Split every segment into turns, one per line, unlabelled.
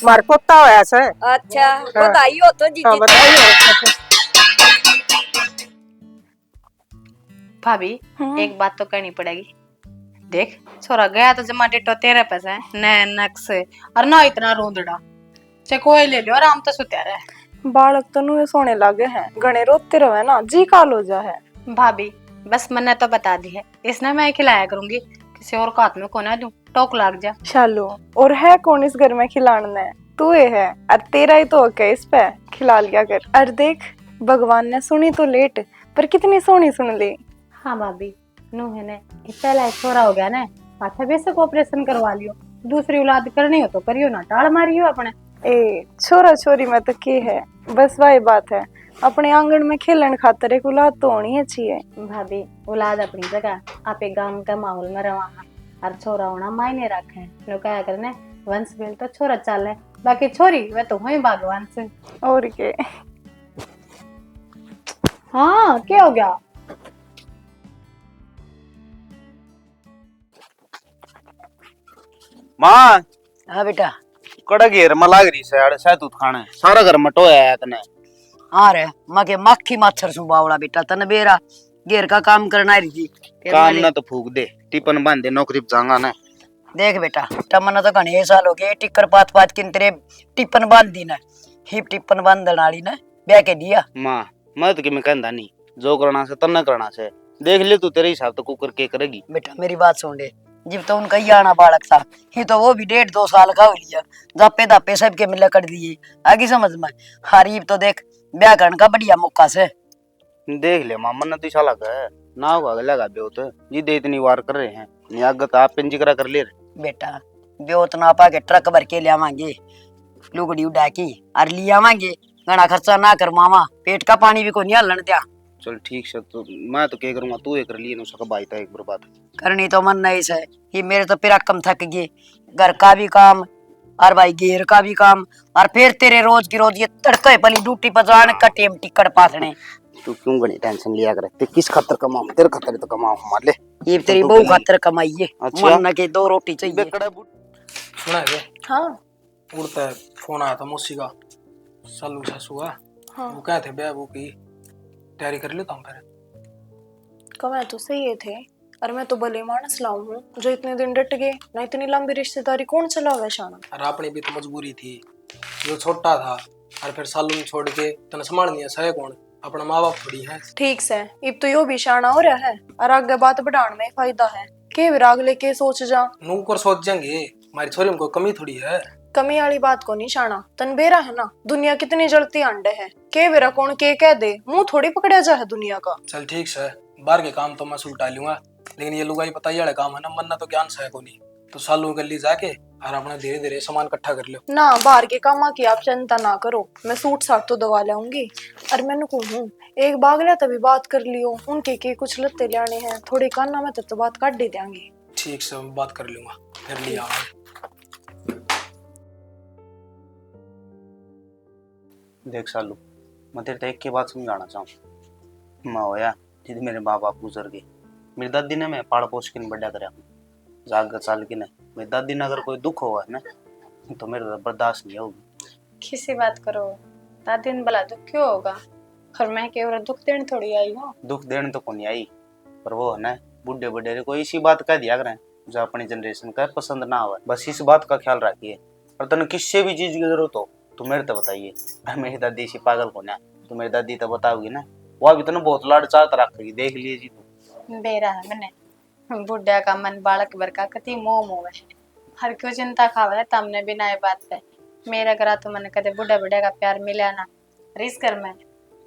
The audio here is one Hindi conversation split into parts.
मार पोता होया से।
अच्छा बधाई हो तो जीजी।
हाँ बताइए।
भाभी एक बात तो करनी पड़ेगी। देख छोरा गया तो जमा डेटो तेरे पास है न नक्स और ना इतना रोंदड़ा चे कोई ले लो आराम तो सुत्या रहे।
बालक तो नुए सोने लागे हैं, गणे रोते रहे ना, जी काल हो जा है।
भाभी बस मैंने तो बता दी है, इसने मैं खिलाया करूंगी, किसी और को हाथ में कोना दूं टोक लाग जा।
शालू और है कौन इस घर में खिलाने, तू ही है और तेरा ही तो हक है इस पे, खिला लिया कर। और देख भगवान ने सुनी तो लेट पर कितनी सोनी सुन ली।
हाँ भाभी नु है ने पहला छोरा हो गया ना, पाछा बेशक ऑपरेशन करवा लियो, दूसरी औलाद करनी हो तो करियो ना टाल मारियो अपने।
ए छोरा छोरी में तो के है, बस वही बात है, अपने आंगन में खेलन खातर एक औलाद तो होनी अच्छी है।
भाभी औलाद अपनी जगह, आप एक गांव का माहौल में रवाना और छोरा होना मायने रखे नो क्या करने वंश बेल तो छोरा चाले, बाकी छोरी वे तो वही भगवान से।
और के
हाँ क्या हो गया?
माँ
हाँ बेटा।
कड़ा घेर में लाग रही से सहतूत खाने सारा घर मटोया है तने।
हाँ रे मके मक्खी मच्छर सु बावड़ा बेटा, तने बेरा घेर का काम करना रही थी।
काम ना तो फूक दे, टिपन बांध दे, नौकरी पे जाऊंगा ना।
देख बेटा टमन तो घने साल हो गए टिक्कर पात पात किन तेरे टिप्पन बांध दी ना, हिप टिप्पन बांधन वाली ना ब्याह के दिया।
माँ मैं तो कि मैं कहता नहीं, जो करना से तन्ना करना से, देख ले तू तेरे हिसाब तो कुकर के करेगी।
बेटा मेरी बात सुन ले, जब तो उनका ही आना बालक था, ही तो वो भी 1.5-2 साल का हो लिया, जापे दापे सबके मिला कर दिए, आगे समझ में हरीब तो देख ब्याह करने का बढ़िया मौका से।
देख ले माँ मन तो साला है ना होगा लगा बे तो जी दे इतनी वार कर रहे हैं, नियागत आप जिक्र कर ले रहे।
बेटा ब्योत ना पा के ट्रक भर के ले आवांगे, लुगड़ी उड़ा की और ले आवांगे, घना खर्चा ना कर मामा, पेट का पानी भी को नहीं हलन दिया।
चल ठीक से, तो मैं तो क्या करूंगा, तू एक कर लिए उसका भाई था एक बार बात
करनी तो मन नहीं से, ये मेरे तो पिरा कम थक गए, घर का भी काम और भाई घेर का भी काम, और फिर तेरे रोज की रोज ये तड़के पली ड्यूटी पर जाने का टेम टिकट पासने।
तू क्यों गणी टेंशन लिया करे, ते किस खातर कमाऊं, तेरे खातर तो कमाऊं हमारे ले।
ये तेरी बहू खातर कमाई है,
अच्छा।
मन के 2 रोटी चाहिए।
सुना है
हाँ
उड़ता है फोन आया था मौसी का, सालू सासू का।
हाँ
वो कहते ब्याह वो की तैयारी कर लेता हूँ फिर।
कमाए तो सही है थे, और मैं तो भले मानस लाऊं हूँ जो इतने दिन डट गए ना, इतनी लंबी रिश्तेदारी कौन चलावे शाना।
और अपनी भी तो मजबूरी थी, जो छोटा था और फिर सालू में छोड़ के तने संभाल लिया सहे कौन, अपना माँ बाप थोड़ी है।
ठीक से इब तो यो भी शाना हो रहा है, और आगे बात बढ़ाने में फायदा है, के विराग लेके सोच जा।
नूकर सोच जाएंगे हमारी छोरी में कोई कमी थोड़ी है।
कमी वाली बात को नहीं शाना, तन बेरा है ना, दुनिया कितनी जलती अंडे है, के बेरा कौन के कह दे, मुंह थोड़ी पकड़ा जा है दुनिया का।
चल ठीक से, बाहर के काम तो मैं सुलटा लूंगा, लेकिन ये लुगाई बताइए वाले काम है ना, मन ना तो ज्ञान सहे को नहीं, तो सालू गली जाके और अपना धीरे धीरे सामान इकट्ठा कर लो
ना। बाहर के कामा की आप चिंता ना करो, मैं सूट साट तो दवा लाऊंगी। और मैंने कहूँ एक बागला तभी बात कर लियो, उनके के कुछ लत्ते लाने हैं, थोड़ी काना में तो बात काट दे देंगे।
ठीक से मैं बात कर लूंगा फिर लिया आऊंगा।
देख सालू, मैं तेरे को एक की बात समझाना चाहूँ। मैं होया जिद मेरे माँ बाप गुजर गए, मेरी दादी ने मैं पाड़ पोछ के बड़ा करा, जाग साल की ने मेरी दादी ने अगर कोई दुख हुआ है ना तो मेरे तो बर्दाश्त नहीं होगी।
किसी बात करो, दादी ने भला दुख क्यों होगा, और मैं केवल दुख देने थोड़ी आई हूँ।
दुख देने तो कौन आई, पर वो है ना बुढ़े बुढ़े को इसी बात कह दिया करें जो अपनी जनरेशन का पसंद ना हो, बस इस बात का ख्याल रखिए। और तने किससे भी चीज की जरूरत हो तो मेरे तो बताइए, मेरी दादी इसी पागल को ना, तो मेरी दादी तो बताओगी ना, वो अभी तो बहुत लाड चाहत रख रही, देख लीजिए तो।
बेरा है मैंने बुढ़िया का मन बालक भर का कति मोह मोह है, हर क्यों चिंता खावे तमने बिना ये बात पे, मेरा करा तो मन कदे बुढ़ा बुढ़िया का प्यार मिला ना, रिस कर मैं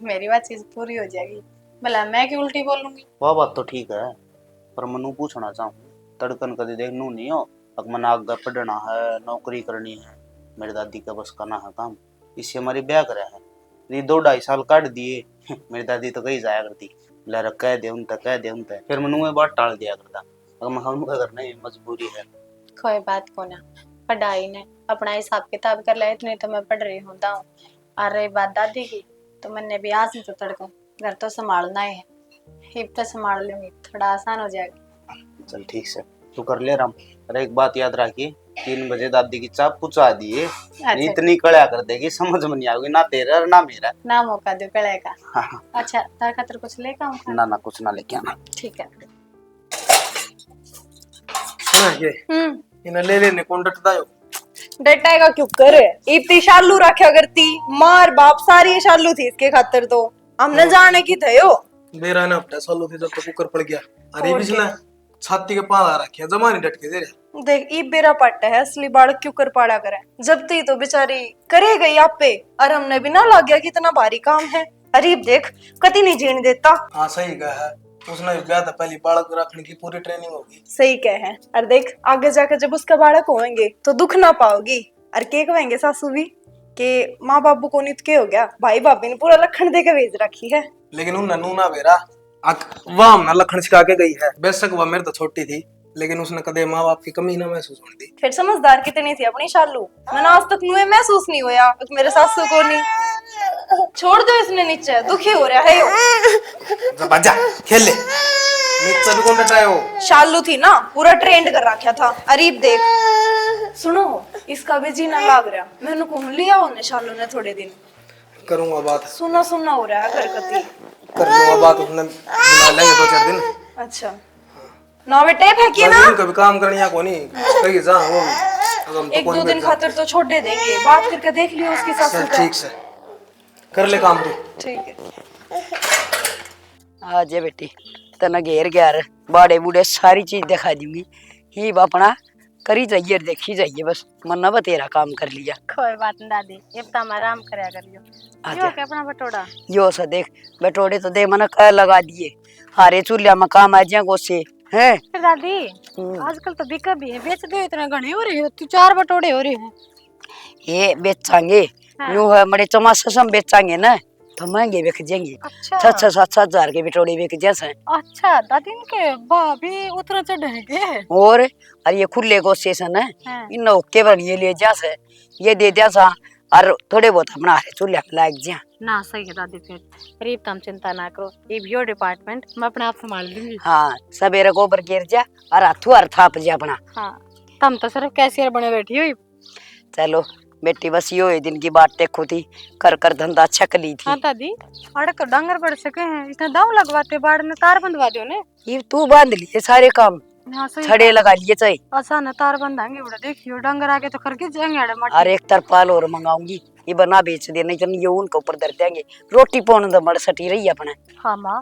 मेरी बात चीज पूरी हो जाएगी, भला मैं क्यों उल्टी बोलूंगी।
वह बात तो ठीक है, पर मनु पूछना चाहूँ, तड़कन कदे देखनू नहीं हो, अब मन आगे पढ़ना है, नौकरी करनी है, मेरी दादी का बस करना है काम, इससे हमारी ब्याह करा है, ये 2-2.5 साल काट दिए। मेरी दादी तो कहीं जाया करती, लड़ कह दे उन तक, कह दे उन तक, फिर मनु में बात टाल दिया करता, अब मैं उनका करना है, मजबूरी है।
कोई बात को ना, पढ़ाई ने अपना हिसाब किताब कर लिया, इतने तो मैं पढ़ रही हूँ। और रही बात दादी की, तो मैंने भी आज तो तड़का घर तो संभालना ही है, हिप तो संभाल लूंगी, थोड़ा आसान हो जाएगा।
चल ठीक से तू कर ले राम, अरे एक बात याद रखिए, 3 बजे दादी की चाप पुचा दिए।
अच्छा
इतनी कड़ा कर देगी समझ में नहीं आएगी, ना तेरा ना मेरा।
ना मौका दो कड़े का।
हाँ,
अच्छा तार खातर कुछ लेकर आऊं खाने?
ना ना कुछ ना लेके आना।
ठीक है।
सुना ये इन्हें ले लेने कौन डटता है?
डटाएगा क्यों कर, इतनी शालू रखा करती, मार बाप सारी शालू थी इसके खातर, तो हमने जाने की थे यो।
मेरा ना हफ्ता सालों थी जब तक कुकर पड़ गया। अरे पिछला छाती के पार आ रखे जमा नहीं डट के दे रहे।
देख ई बेरा पट्टा है, असली बालक क्यों कर पाड़ा करे, जब ती तो बेचारी करे गई आप पे, और हमने भी ना लग गया कि इतना भारी काम है। अरे देख कति नहीं जीने देता।
हाँ सही कहा है, उसने ब्याह था पहली बालक रखने की पूरी ट्रेनिंग होगी।
सही कह है। और देख आगे जाकर जब उसका बालक होंगे तो दुख ना पाओगी। और के कहेंगे सासू भी के माँ बाबू को नित के हो गया, भाई भाभी ने पूरा लखन दे के भेज रखी है।
लेकिन उन ननू ना बेरा वह हमने लखन सिखा के गई है। बेशक वह मेरे तो छोटी थी, लेकिन उसने कदे माँ बाप की कमी ना महसूस होने दी।
फिर समझदार कितनी थी अपनी शालू, मैंने आज तक मुझे महसूस नहीं होया मेरे सासू को नहीं। छोड़ दो इसने, नीचे दुखी हो रहा है यो।
जा बजा खेल ले, नीचे भी कौन डटाए हो?
शालू थी ना, पूरा ट्रेंड कर रखा था। अरीब देख सुनो, इसका भी जीना लाग रहा, मैंने घूम लिया उन्हें शालू ने थोड़े दिन।
करूंगा बात,
सुना सुना हो रहा है हरकती।
कर लूंगा बात, उसने बुला लेंगे 2-4 दिन।
अच्छा ना बेटे फेंकिए ना,
कभी काम करनी को नहीं कहीं जा वो अब हम तो
1-2 दिन खातिर तो छोड़ दे देंगे, बात करके देख लियो उसकी सासू का।
ठीक से कर ले काम तू।
ठीक है।
आ जे बेटी तना घेर गया रे, बाड़े बूढ़े सारी चीज दिखा दूंगी। ही अपना करी जाइए देखी जाइए, बस मन्ना बा तेरा काम कर लिया।
कोई बात नहीं दादी, ये तो हम आराम करया करियो। यो के अपना बटोड़ा
यो सा देख बटोड़े तो दे मना कह लगा दिए, हारे चूल्हा में काम आ जा गोसे है।
फिर दादी आजकल तो बिका भी है, बेच दो, इतने घने हो रहे हो, तू 4 बटोड़े हो रहे हैं।
ये बेचांगे यूं है बड़े चमासा से हम बेचांगे ना तो महंगे बिक जाएंगे।
अच्छा
6-7 हजार के बिटोड़े बिक जैसे।
अच्छा दादी इनके भाभी उतना चढ़ेंगे।
और ये खुले गोसे से ना
हाँ।
इन ओके बनिए ले जैसे ये दे जैसा, और थोड़े बहुत अपना हारे चूल्हा लाग जा
ना। सही है दादी, फिर गरीब तुम चिंता ना करो, ये भी डिपार्टमेंट मैं अपने आप संभाल लूंगी।
हाँ सवेरे गोबर गिर जा और हाथू और थाप जा अपना।
हाँ तुम तो सिर्फ कैशियर बने बैठी हुई।
चलो बेटी बस यो ही दिन की बात देखो थी, कर कर धंधा छक ली थी।
हाँ दादी अड़क डांगर बढ़ सके हैं, इतना दाव लगवाते बाढ़ में तार बंधवा दो ने।
ये तू बांध लिए सारे काम,
हाँ सही
छड़े लगा लिए चाहिए।
आसान तार बंधाएंगे बड़ा, देखियो डांगर आगे तो खरके जाएंगे अड़े मट।
और एक तरपाल और मंगाऊंगी, ये बना बेच दे, नहीं तो ये उनके ऊपर धर देंगे। रोटी पौन तो मर सटी रही अपने।
हाँ माँ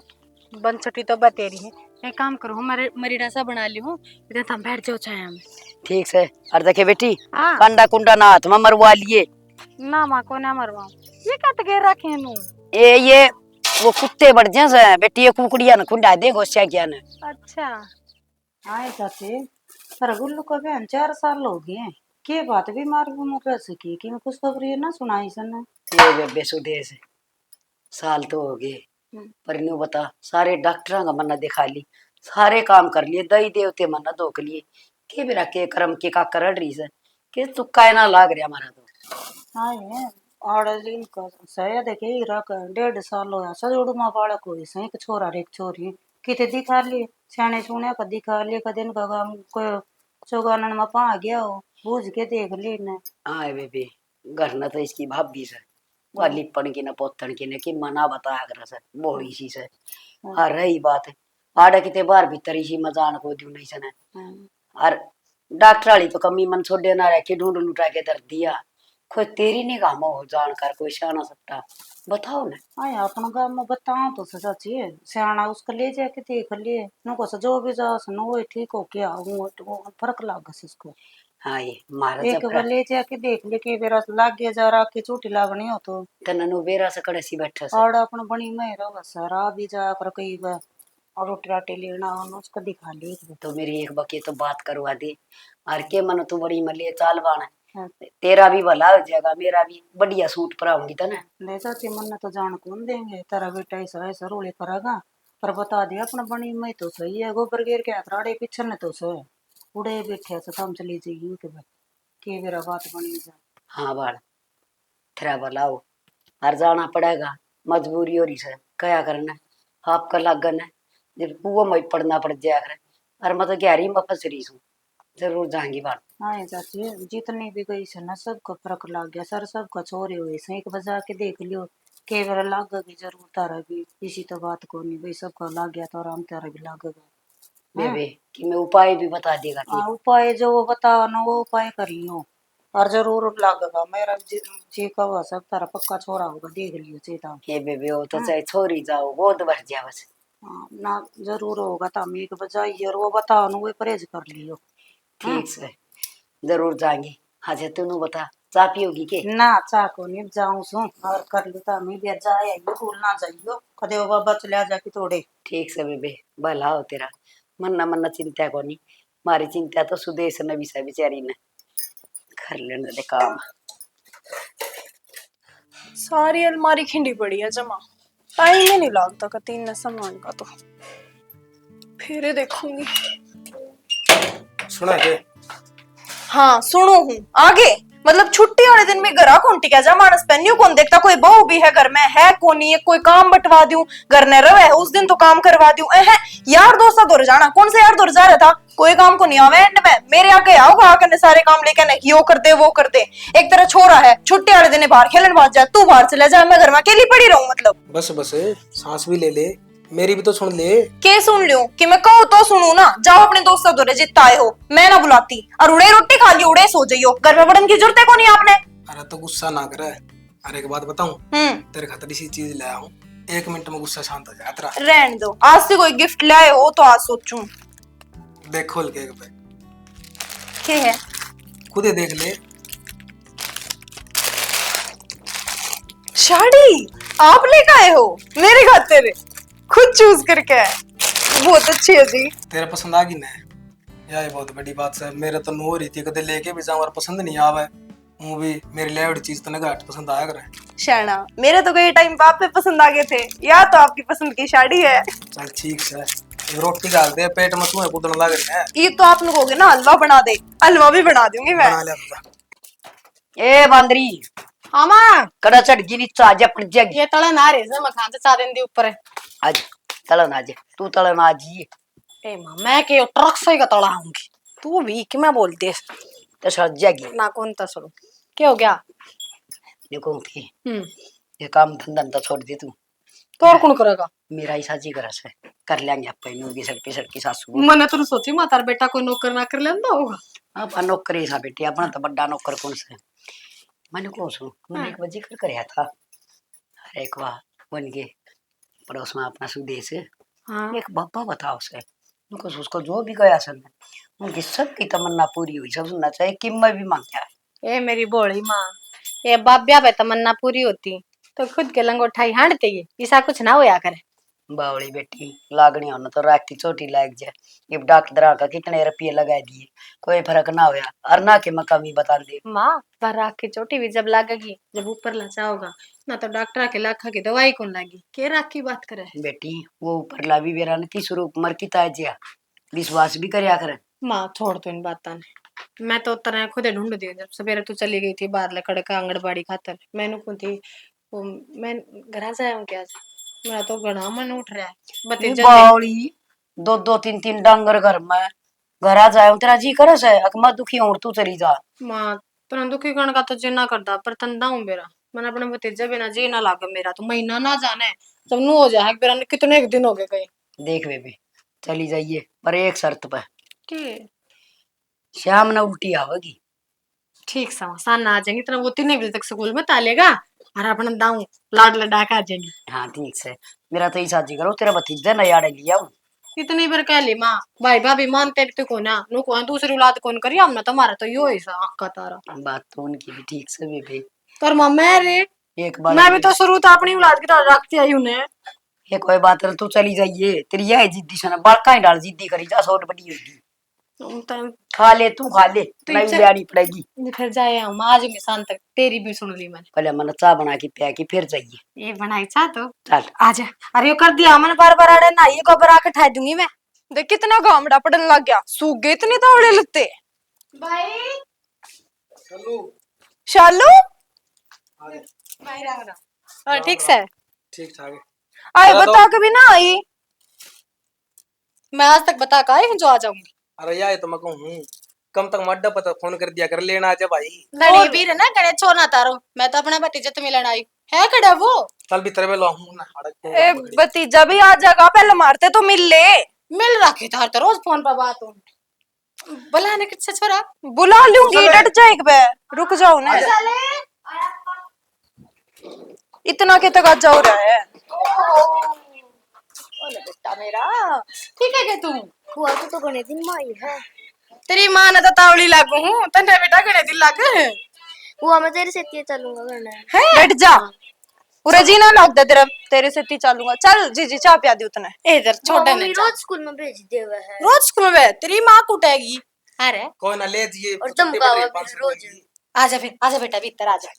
बन छुट्टी तो बतेरी है, एक काम करो मेरे मरीडा सा बना ली हूँ, इधर तुम बैठ जाओ छाया में।
ठीक से। और देखे बेटी
हाँ
कंडा कुंडा ना हाथ में मरवा लिए।
ना माँ को ना मरवाऊं, ये क्या घेर रखे हैं नू।
ये वो कुत्ते बढ़ जाए बेटी, ये कुकड़िया न खुंडा दे गोस्या क्या न।
अच्छा
आए चाचे पर गुल्लू को बहन 4 साल हो गए हैं, के बात बीमार रह सकी कि मैं कुछ खबर ये ना सुनाई सन।
ये बेबे सुदेश साल तो हो गए, पर न्यू बता सारे डॉक्टरों का मन्ना दिखा ली, सारे काम कर लिए, दही देवते मन्ना धोक लिए, के बेरा के कर्म के का कर रही से के तुक्का ना लाग रहा हमारा तो।
आए और इनका सया देखे ही रख 1.5 साल होया सजोड़ मां बालक हुई सही, एक छोरा रे एक छोरी, किते दिखा लिए छाने छूने का दिखा लिए, कदे इनका काम कोई चौगानन में पा गया हो बूझ के देख ली ने।
हाँ बेबे घर न तो इसकी भाभी से वह लिपन की न पोतन की न कि मना बताया कर से बोड़ी सी से। और रही बात आड़े किते बार भीतर इसी मजान को दू नहीं सने, और डॉक्टर वाली तो कमी मन छोड़े ना रखे, ढूंढ लुटा के दर दिया। कोई तेरी निगाह में हो जानकर कोई शाना सकता बताओ ना।
आए अपना गाँव में बताओ तो सच्ची है, सियाना उसको ले जाके देख लिए नुको से जो भी जा सुनो वो ठीक हो क्या वो फर्क लाग इसको।
हाँ ये मारा
एक बार ले जाके देख ले के बेरा लाग गया जा रहा के चोटी लागनी हो तो
तननु बेरा से कड़े सी बैठा से
और अपना बनी में रहा सारा भी जा कर कई बार और रोटी राटी लेना उसको दिखा ली।
तो मेरी एक बके तो बात करवा दे, और के मन तू बड़ी मलिए चाल बाण
हाँ।
तेरा भी भला हो जाएगा, मेरा भी बढ़िया सूट पराऊंगी तो ना।
ले जाती मन तो जान कौन देंगे, तेरा बेटा ऐसा रोले करेगा, पर बता दे अपना बनी में तो सही है, गोबर गिर के राड़े पीछे ने तो सही उड़े बैठे से काम चली जाइए के मेरा बात बनी जा।
हाँ बाल तेरा भला हो, और जाना पड़ेगा मजबूरी हो रही से क्या करना, आपका लागन है जब कुआ में पड़ना पड़ जाया करे, और मैं तो गहरी में फंस रही हूँ, जरूर जाएंगी बाल।
हाँ चाची, जितनी भी गई से ना सबको फर्क लग गया सर, सबका छोरे हुए से एक बजा के देख लियो, के बार लाग गई जरूर तारा भी, इसी तो बात को नहीं भाई, सबका लग गया तो आराम तारा भी लागेगा। हाँ
बेबे कि मैं उपाय भी बता देगा कि
उपाय जो वो बताओ ना वो उपाय कर लियो, और जरूर लगेगा मेरा जी का हुआ सब तारा पक्का छोरा होगा, देख लियो चेता।
हे बेबे वो तो चाहे छोरी जाओ गोद भर जा बस।
हाँ ना जरूर होगा, तो हम एक बजाइए और वो बताओ ना वो परहेज कर लियो।
ठीक से जरूर जाएंगे। हाँ जे तू बता चाह पियोगी के?
ना चाको नहीं जाऊं सु और कर लो तो मैं भी जाए आइयो, भूल ना जाइयो कदे वो बाबा चले जाके थोड़े।
ठीक से बेबे भला हो तेरा, मन्ना मन्ना चिंता कोनी, मारी चिंता तो सुदेश ने भी बेचारी ने कर लेने दे काम।
सारी अलमारी खिंडी पड़ी है जमा, टाइम ही नहीं लगता का तीन सामान का, तो फिर देखूंगी।
सुना के
हाँ सुनो हूँ आगे, मतलब छुट्टी वाले दिन में घर कौन टिका जा, मानस पहनियो कौन देखता, कोई बहू भी है घर में है कौन नहीं है, कोई काम बंटवा दूं घर ने रवे उस दिन तो काम करवा दूं। यार दोस्ता दौर जाना, कौन से यार दौर जा रहा था, कोई काम को नहीं आवे एंड में मेरे आके आओगा आकर सारे काम लेके ना यो कर दे वो कर दे। एक तरह छोरा है छुट्टी वाले दिन बाहर खेलन भाग जाए, तू बाहर चले जा, मैं घर में अकेली पड़ी रहूं मतलब।
बस बस सांस भी ले ले, मेरी भी तो सुन ले।
के सुन लियो कि मैं कहूँ तो सुनू ना, जाओ अपने दोस्तों दौरे जितना आए हो, मैं ना बुलाती, और उड़े रोटी खा लियो उड़े सो जाइयो, घर में बढ़न की जरूरत है को नहीं आपने।
अरे तो गुस्सा ना करे, अरे एक बात बताऊं, तेरे खातिर इसी चीज लाया हूँ, 1 मिनट में गुस्सा शांत हो जाए तेरा।
रहने दो, आज से कोई गिफ्ट लाए हो तो आज सोचूं।
देख खोल के एक पे
क्या है?
खुद ही देख ले।
साड़ी आप लेकर आए हो मेरे खातिर, खुद चूज करके आए, बहुत अच्छी है जी।
तेरे पसंद आ गई ना, यह बहुत बड़ी बात है। मेरे तो नो रही थी कदे लेके भी जाऊं और पसंद नहीं आवे, वो भी मेरी लेवड़ चीज तो घाट पसंद आया करे।
शाना मेरे तो कई टाइम बाप पे पसंद आ गए थे, या तो आपकी पसंद की साड़ी है।
चल ठीक है, रोटी डाल दे पेट में, तुम्हें कूदने लग रही है।
ये तो आप लोगों ना हलवा बना दे, हलवा भी बना दूंगी मैं।
बना ले अपना।
ए बांदरी
हाँ माँ,
कड़ा चढ़ गई नीचे आज अपनी जग।
ये तला ना रहे से मखान से 4 दिन दी ऊपर है।
आज तलन आज तू तलन आज ही
ए माँ मैं के ट्रक से का तला आऊंगी, तू भी कि मैं बोलती है
तो सर जगी
ना कौन ता सुनो क्या हो गया।
देखो कि
हम्म,
ये काम धंधा तो छोड़ दे तू,
तो और कौन करेगा।
मेरा ही साजी करा से कर लेंगे अपन नूगी सड़की सासू।
मैंने तो सोची माँ तार बेटा कोई नौकर ना कर लेंदा होगा।
अपन नौकरी सा बेटी अपना तो बड़ा नौकर कौन से। मैंने कौन सु मैंने एक बजे कर करया था, अरे एक बार बन के पड़ोस में अपना सुदेश
हाँ
एक बाबा बताओ से उनको उसको जो भी गया सन उनकी सबकी तमन्ना पूरी हुई, सब सुनना चाहिए कि मैं भी मांग गया।
ए मेरी बोली माँ, ये बाप ब्याह पे तमन्ना पूरी होती तो खुद के लंगोठाई हांडते ही ऐसा कुछ ना होया करे।
बावड़ी बेटी लागनी होना तो रात की चोटी लाग जाए, ये डॉक्टर का कितने रुपये लगा दिए कोई फर्क ना होया, और ना के मैं कमी बता दे।
माँ पर राख की चोटी भी जब लागेगी जब ऊपर लचा होगा ना, तो डॉक्टर के लाखा की दवाई कौन लागी, के राख की बात करे।
बेटी वो ऊपर लाभी बेरा ने किस रूप मर की ताजिया विश्वास भी करया करे।
माँ छोड़ तो इन बात ने, मैं तो तरह खुद ढूंढ दी जब सवेरे तू चली गई थी बाहर लकड़ का आंगनबाड़ी खातर, मैंने कौन थी वो, मैं घर जाया हूँ क्या, मेरा तो घना मन उठ रहा है। बती जल्दी
बावड़ी दो दो तीन तीन डांगर घर में घर आ जाए तेरा जी करस है अकमा दुखी हो तू चली जा।
माँ तना दुखी करण का तो जी ना करता पर तंदा हूँ मेरा, मैंने अपने भतीजे बिना जी ना लागे मेरा तो महीना ना जाने जब नू हो जाए मेरा कितने एक दिन हो गए कहीं।
देख बेबी चली जाइए पर एक शर्त पे,
ठीक
शाम न उल्टी आवेगी।
ठीक सान ना आ जाएंगी तरह वो 3 बजे तक स्कूल में तालेगा और अपना दाऊ लाड लडा के आ जाएंगी।
हाँ ठीक से मेरा तो ही शादी करो तेरा भतीजा नयाड़े लिया हूँ।
इतनी बार कह ली माँ भाई भाभी मानते भी तो को ना नु को दूसरी औलाद कौन करी हमने तुम्हारा तो यो ही सा आँख का तारा।
बात तो उनकी भी ठीक से बेबी,
पर माँ मैं रे
एक बार
मैं भी तो शुरू तो अपनी औलाद की तरह रखती आई उन्हें।
ये कोई बात नहीं तू चली जाइए, तेरी यह जिद्दी सन बड़का ही डाल जिद्दी करी जा सोट बड़ी होगी। खा ले तू खा ले नहीं लियानी पड़ेगी।
फिर जाए हम आ जाएंगे शाम तक, तेरी भी सुन ली मैंने।
पहले मैंने चाय बना के पिया की फिर जाइए।
ये बनाई चाह तो
चल
आजा, अरे यो कर दिया मैंने बार बार आड़े ना ये गोबर आके ठा दूंगी मैं।
देख कितना गामड़ा पड़ने लग गया, सूख गए इतने तोड़े लगते।
भाई
चलो
शालू
भाई रंग हाँ ठीक से
ठीक ठाक है।
आए
बता दो।
बता कभी ना आई।
मैं आज तक बता का आई हूँ जो आ जाऊंगी।
अरे यार तो मैं कहूँ कम तक मड्डा पता फोन कर दिया कर लेना आजा भाई।
लड़ी भी ना करे छोड़ना तारो, मैं तो अपना भतीजा तो मिलन आई है कड़ा वो।
कल भीतर में लाऊं ना हड़क को
ए भतीजा भी आ जाएगा, पहले मारते तो मिल ले।
मिल रखी तार तो रोज फोन पर बात हो, बुलाने किससे छोरा।
बुला लूंगी, डट जाएगा बे, रुक जाओ ना। इतना के तक आ जाओ रहा है।
ओले बेटा मेरा ठीक है के तू
हुआ तो गणे दिन माई है।
तेरी मां ने तो तावली लागू हूं, तन्ने बेटा गणे दिन लाग
हुआ मैं तेरे से चलूंगा करना है।
बैठ जा, पूरा जीना लग दे तेरा, तेरे से ती चलूंगा। चल जी चाय पिया दी उतने।
इधर छोटा
मम्मी
ने
रोज स्कूल में भेज देवे है।
रोज स्कूल में तेरी मां कुटेगी। अरे
कोई ना ले जिए
और धमकावा भी रोज।
आजा फिर, आजा बेटा भीतर आजा।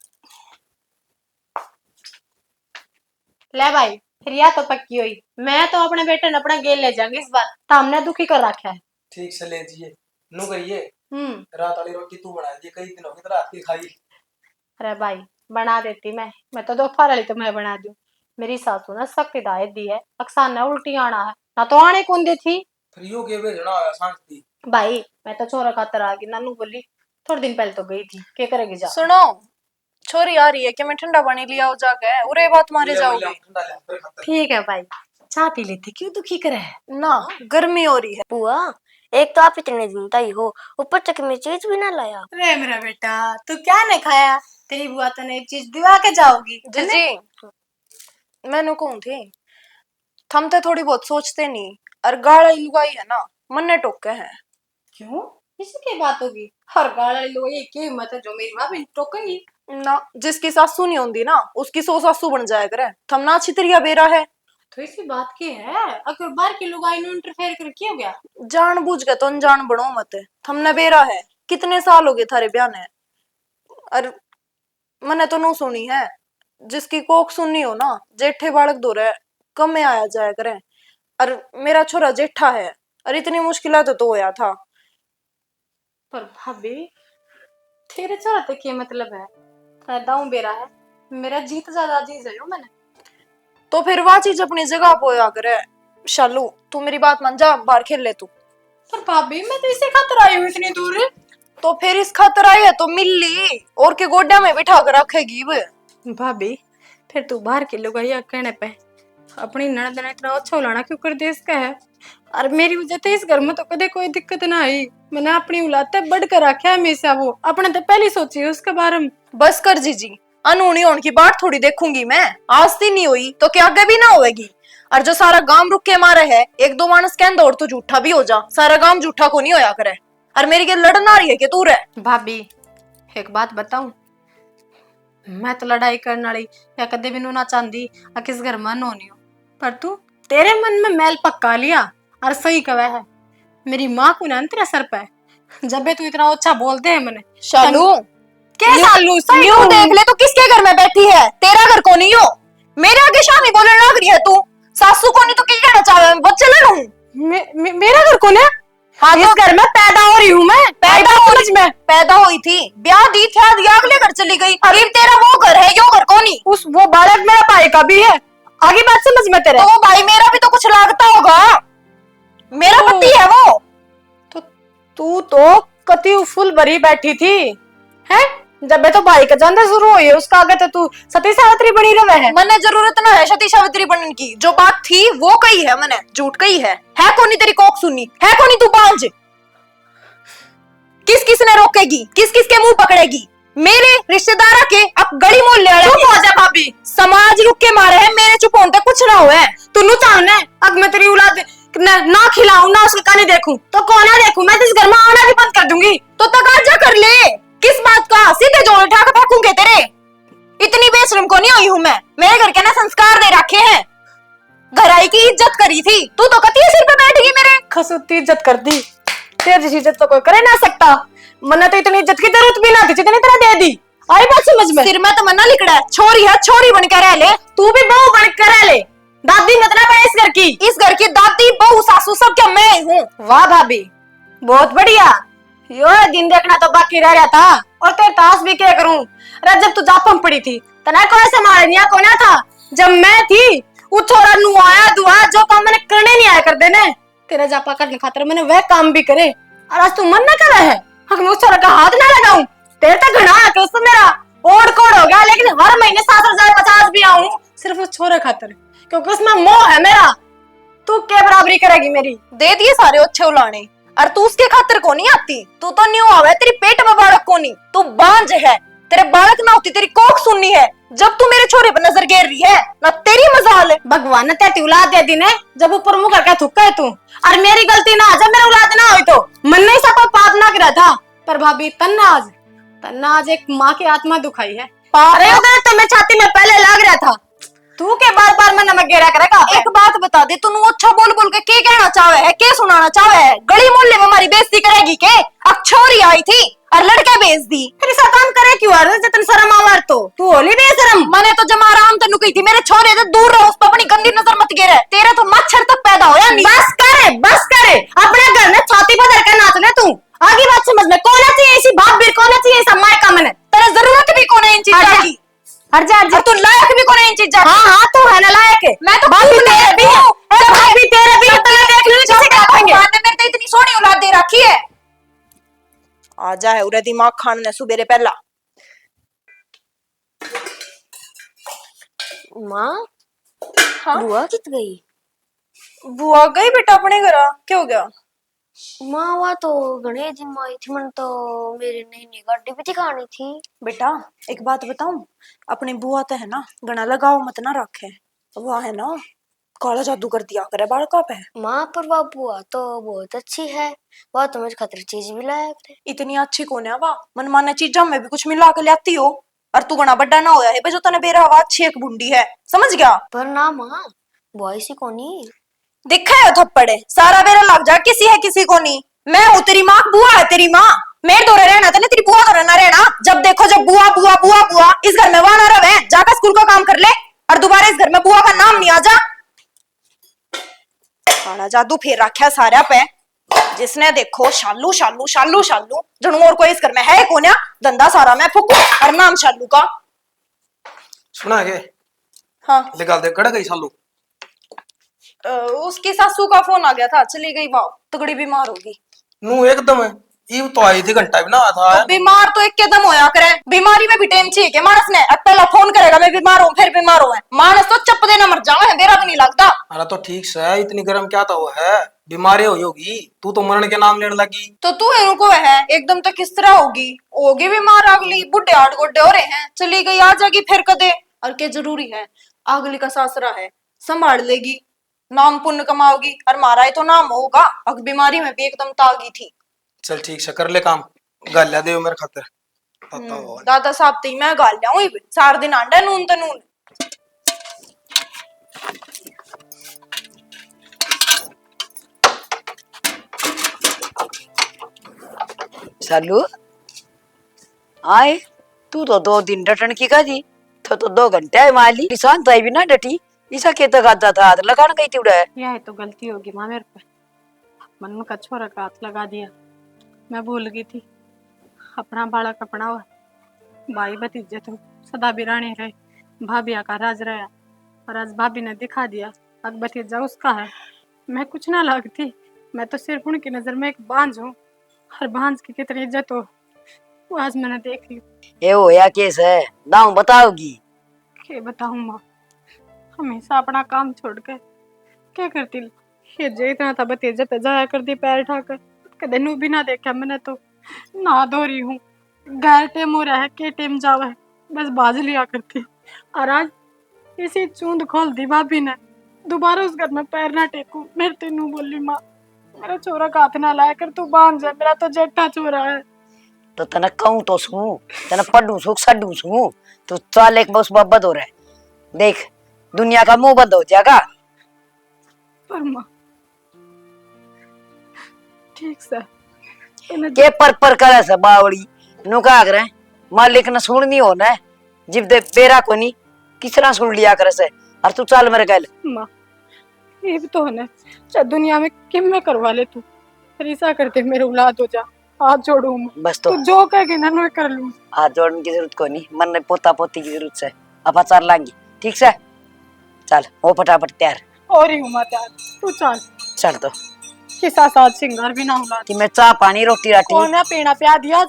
ले भाई फिर या तो पक्की हुई, मैं तो अपने बेटे ने अपना गेल ले जाऊंगी इस बार, तो हमने दुखी कर रखा है।
ठीक से ले जिए नु करिए। रात वाली रोटी तू बना दी, कई दिन हो गए तो रात की खाई।
अरे भाई बना देती मैं तो दोपहर वाली तो मैं बना दूं। मेरी सासू ने सख्त हिदायत दी है, अक्सर ने उल्टी आना है ना, तो आने कौन दी थी।
फिर यो के भेजना होगा शांति।
भाई मैं तो छोरा खातर आ गई, नानू बोली थोड़े दिन पहले तो गई थी, क्या करेगी जा।
सुनो, छोरी आ रही है कि मैं ठंडा पानी लिया हो जाके, उरे बात मारे जाओगे।
ठीक है भाई, चाय पी लेती, क्यों दुखी करे है
ना, गर्मी हो रही है।
बुआ एक तो आप इतने दिन तक हो, ऊपर तक में चीज भी ना लाया।
अरे मेरा बेटा तू क्या नहीं खाया, तेरी बुआ तो एक चीज दिवा के जाओगी।
जी मैंने कहूं थी, थम तो थोड़ी बहुत सोचते नहीं, और गाड़ा लुगाई है ना, मन ने टोके हैं।
क्यों, इसी की बात होगी। हर गाड़ा लोग एक ही हिम्मत है जो मेरी माँ भी टोकेगी
ना। जिसकी सासू नहीं होती ना, उसकी 100 सासू बन जाया करे। थम ना छितरिया बेरा है।
तो इसी बात की है, अगर बाहर के लोग आई इंटरफेयर कर क्या हो गया।
जान बूझ के तो अनजान बनो मत। थमने बेरा है, कितने साल हो गए थारे ब्याह ने, और मैंने तो नो सुनी है। जिसकी कोक सुननी हो ना, जेठे बालक दो रहे कम में आया जाया करे। और मेरा छोरा जेठा है, और इतनी मुश्किल तो होया था।
पर भाभी तेरे छोरा तक क्या मतलब है, दाऊ बेरा है, मेरा जीत ज्यादा अजीज है यो मैंने।
तो फिर वह चीज अपनी जगह पे होया करे। शालू तू मेरी बात मान जा, बाहर खेल ले तू।
पर भाभी मैं तो इसे खातर आई हूँ इतनी दूर।
तो फिर इस खातर आई है तो मिल ली, और के गोड्या में बिठा कर रखेगी वे।
भाभी फिर तू बाहर के लोग आई कहने पे अपनी ननद ने इतना अच्छा लाना क्यों कर दे इसका है। और मेरी वजह से इस घर में तो कदे कोई दिक्कत ना आई। मैंने अपनी औलाद तक बढ़कर रखा है हमेशा, वो अपने तो पहले सोची है उसके बारे में।
बस कर जीजी, अनहोनी होने की बात थोड़ी देखूंगी मैं। आज ती नहीं हुई तो क्या आगे भी ना होगी। और जो सारा गांव रुक के मारे है, एक दो मानस कहन दौड़ तो झूठा भी हो जा, सारा गांव झूठा को नहीं होया करे। और मेरी के लड़ना रही है कि तू रह।
भाभी एक बात बताऊं, मैं तो लड़ाई करने वाली या कदे भी ना चाहती किस घर में होनी हो, पर तू तेरे मन में मैल पक्का लिया। और सही कहा है, मेरी माँ को ना तेरे सर पे जब तू इतना अच्छा बोलते है मैंने।
शालू
क्या सालू सही
न्यू देख ले, तो किसके घर में बैठी है, तेरा घर को नहीं हो। मेरे आगे शामी बोलने लग रही है तू। सासू को नहीं तो क्या कहना चाह रहा है, बच्चे ले लूं।
मेरा घर कौन है।
हाँ,
इस घर में पैदा हो रही हूँ मैं,
पैदा हुई थी, ब्याह दी थी, दिया अगले घर चली गई। अरे तेरा वो घर है, यो घर को नहीं।
उस वो बालक मेरा भाई का भी है, आगे बात समझ में तेरे।
तो वो भाई मेरा भी तो कुछ लागता होगा, मेरा पति है वो।
तो तू तो कति फुल भरी बैठी थी है, जब तो भाई का जाना शुरू हुई है उसका आगे तो तू सती सावित्री बनी रहे है।
मने जरूरत ना है सती सावित्री बनने की, जो बात थी वो कही है मैंने, झूठ कही है कोनी तेरी कोक सुनी है कोनी। तू बांझ, किस किस ने रोकेगी, किस किस के मुंह पकड़ेगी। मेरे रिश्तेदारा के अब गली मोहल्ले वाले
चुप हो जा भाभी,
समाज रुक के मारे हैं, मेरे चुप होने कुछ ना हुआ है।
तू नु चाहना अब मैं तेरी औलाद ना खिलाऊं ना उसका नहीं देखूं तो कौन है देखूं। मैं इस घर में आना भी बंद कर दूंगी।
तो तकाजा कर ले, किस बात का, सीधे जोड़ उठा के फेंकूंगे तेरे। इतनी बेशरम को नहीं हुई हूं मैं, मेरे घर के ना संस्कार दे रखे हैं। घराई की इज्जत करी थी, तू तो कती सिर पे बैठ गई मेरे।
खसूती इज्जत कर दी, तेरी जैसी इज्जत तो कोई करे ना सकता। मन्ना तो इतनी इज्जत की जरूरत भी ना थी जितनी तेरा दे दी। आई बात समझ में।
सिर में तो मन्ना लिखड़ा है, छोरी है, छोरी बन के रह ले।
तू भी बहू बन कर रह ले, दादी मतलब है इस घर की।
इस घर की दादी बहू सासू सब क्या मैं हूँ।
वाह भाभी बहुत बढ़िया, यो दिन देखना तो बाकी रह रहा था। और तेरे ताश भी क्या करूं, अरे जब तू जापम पड़ी थी तना कोई संभाल नहीं कोना था। जब मैं थी वो छोरा नुआया दुआ जो काम मैंने करने नहीं आया कर देने, तेरा जापा करने खातिर मैंने वह काम भी करे। और आज तू मन न कर रहा है,
हाँ मैं उस छोरे का हाथ ना लगाऊं। तेरे तक घना है तो मेरा ओढ़ कोड़ हो गया, लेकिन हर महीने 7,050 भी आऊं सिर्फ उस छोरे खातर, क्योंकि उसमें मोह है मेरा। तू क्या बराबरी करेगी मेरी? दे दिए सारे अच्छे उलाने, और तू उसके खातिर को नहीं आती। तू तो न्यू आवे, तेरी पेट में बालक को नहीं, तू बांझ है। तेरे बालक ना होती तेरी कोख सुननी है। जब तू मेरे छोरे पर नजर गेर रही है ना, तेरी मजाल है। भगवान ने तेरी औलाद दे दी ने, जब ऊपर मुंह करके थुक्का है तू। और मेरी गलती ना, जब मेरी औलाद ना हुई तो मन नहीं सा कोई पाप ना करा था। पर भाभी तन्ना आज एक माँ की आत्मा दुखाई है। अरे उधर तो मैं छाती में पहले लग रहा था। तू के बार बार में नमक गिरा करेगा। एक बात बता दे, तू अच्छा बोल बोल के क्या कहना चाहे है, क्या सुनाना चाहे है? गली मोहल्ले में हमारी बेइज्जती करेगी के? अक्षोरी आई थी और लड़के बेच दी, फिर ऐसा काम करे क्यों? जतन शर्म आवर तो तू होली बेशरम। मैंने तो जमा आराम तेन कही थी मेरे छोरे से दूर रहो, उस पर अपनी गंदी नजर मत गिरे। तेरे तो मच्छर तक पैदा होया नहीं। बस करे अपने घर में छाती पर धर के नाच ले तू। आगे बात समझ में, कौन चाहिए ऐसी बाप भी, कौन चाहिए ऐसा मायका मन? तेरे जरूरत भी कौन है इन चीजों की? हर जा तू लायक भी कौन है इन चीजों? हाँ तू है ना लायक है। मैं तो भाभी तेरे भी है, भाभी तेरे भी तो देख लो किसे क्या कहेंगे। भगवान ने मेरे को इतनी सोहनी औलाद दे रखी है। आजा है उरे दिमाग खान ने सुबेरे पहला।
माँ
हाँ
बुआ कित गई?
बुआ गई बेटा अपने घर। क्या हो गया?
माँ वह तो गणेश जी में आई थी, मन तो मेरी नई नई गाड़ी भी दिखानी थी।
बेटा एक बात बताऊं, अपनी बुआ तो है ना गणा लगाओ मत ना रखे। वह है ना काला जादू कर दिया करे बालका पे।
माँ पर वह बुआ तो बहुत अच्छी है, वह तो मेरे खातिर चीज भी लाया करे।
इतनी अच्छी कौन है वाह, मनमाने चीजों में भी कुछ मिला के लाती हो। और तू गणा बड्डा ना होया है बे जो तने बेरा हवा अच्छी एक बुंडी है, समझ गया?
पर ना माँ, बुआ ऐसी कोनी।
दिखा है थप्पड़ है, सारा बेरा लग जा किसी है किसी को नहीं। मैं हूँ तेरी माँ, बुआ है तेरी माँ। मेरे दौरे रहना था ना, तेरी बुआ दौरे ना रहना। जब देखो जब बुआ बुआ बुआ बुआ, इस घर में वहां ना रहे, जाकर स्कूल का काम कर ले और दोबारा इस घर में बुआ का नाम नहीं आ जा। काला जादू फेर रखा सारा पे, जिसने देखो शालू शालू शालू शालू। जनू और कोई इस घर में है कौन? धंधा सारा मैं फुकू और नाम शालू का।
सुना के
हाँ
निकाल दे कड़ गई सालू।
उसकी सासू का फोन आ गया था, चली गई वाह, तगड़ी बीमार होगी।
नू एकदम ईव तो आई थी घंटा भी ना था।
तो बीमार तो एकदम होया करे, बीमारी में भी टाइम चाहिए के मानस ने। अब पहला फोन करेगा मैं बीमार हूँ, फिर बीमार हुआ मानस तो चप देना मर जावे, मेरा भी नहीं लगता।
अरे तो ठीक से इतनी गर्म क्या था वो है, बीमारी हुई होगी, तू तो मरण के नाम लेने लगी।
तो तू इनको है एकदम तो किस तरह होगी बीमार? अगली बुढ़े आठ गोड्डे हो रहे हैं, चली गई आ जाएगी फिर कदे। और क्या जरूरी है, अगली का सासरा है, संभाल लेगी, नाम पुण्य कमाओगी। और मारा ही तो नाम होगा। अग बीमारी में भी एकदम तागी थी।
चल ठीक से कर ले काम, गालिया दे मेरे खातिर।
दादा साहब ती मैं गाल लिया सार दिन आंडा नून तो नून।
सालू आए, तू तो 2 दिन डटन की का जी, तो 2 घंटे है माली किसान तो भी ना डटी। इसा के तक आता था हाथ लगान गई थी उड़ा।
यह तो गलती होगी माँ मेरे पे, मन का छोरा का हाथ लगा दिया। मैं भूल गई थी अपना बालक अपना हुआ, भाई भतीजे तो सदा बिराने रहे, भाभिया का राज रहा। और आज भाभी ने दिखा दिया अब भतीजा उसका है। मैं कुछ ना लगती, मैं तो सिर्फ उनकी नजर में एक बांझ हूँ। हर बांझ की कितनी इज्जत हो वो आज मैंने देख ली।
ये होया केस है, दाऊ बताओगी?
क्या बताऊँ माँ, हमेशा अपना काम छोड़ कर क्या करती। ये जे इतना था भतीजे पे जाया कर दी पैर उठाकर, कदे नू भी ना देखा मैंने तो। ना धो रही हूँ, गैर टेम हो रहा है के टेम जावा है, बस बाज लिया करती। और आज इसी चूंद खोल दी भाभी ने, दोबारा उस घर में पैर ना टेकू। मेरे तेनू बोली माँ, मेरा छोरा का हाथ ना लाया कर, तू बांझ है, मेरा तो जेठा छोरा है।
तो तने कहूं तो सू, तने पढ़ू सू सडू सू, तू चाल एक बस बब्बद हो रहा है। देख दुनिया का मुंह बंद हो जाएगा।
पर माँ ठीक से
के पर करे से बावड़ी नु का करे, मालिक ने सुननी हो ना, जिब दे बेरा को नहीं किस तरह सुन लिया करे से। और तू चाल मेरे गल
माँ, ये भी तो है ना, चाहे दुनिया में किम में करवा ले तू, ऐसा करते मेरे औलाद हो जा, हाथ जोड़ू मैं।
बस तो
जो कहेगी ना मैं कर लूँ।
हाथ जोड़ने की जरूरत को नहीं, मन में पोता पोती की जरूरत है। अब चार लाएंगे ठीक से, चल हो फटाफट तैयार।
और ही हूँ मैं तैयार, तू चल।
चल तो
किसा साथ सिंगर भी ना होला
कि मैं चाह पानी रोटी राटी
कौन है पीना प्या दिया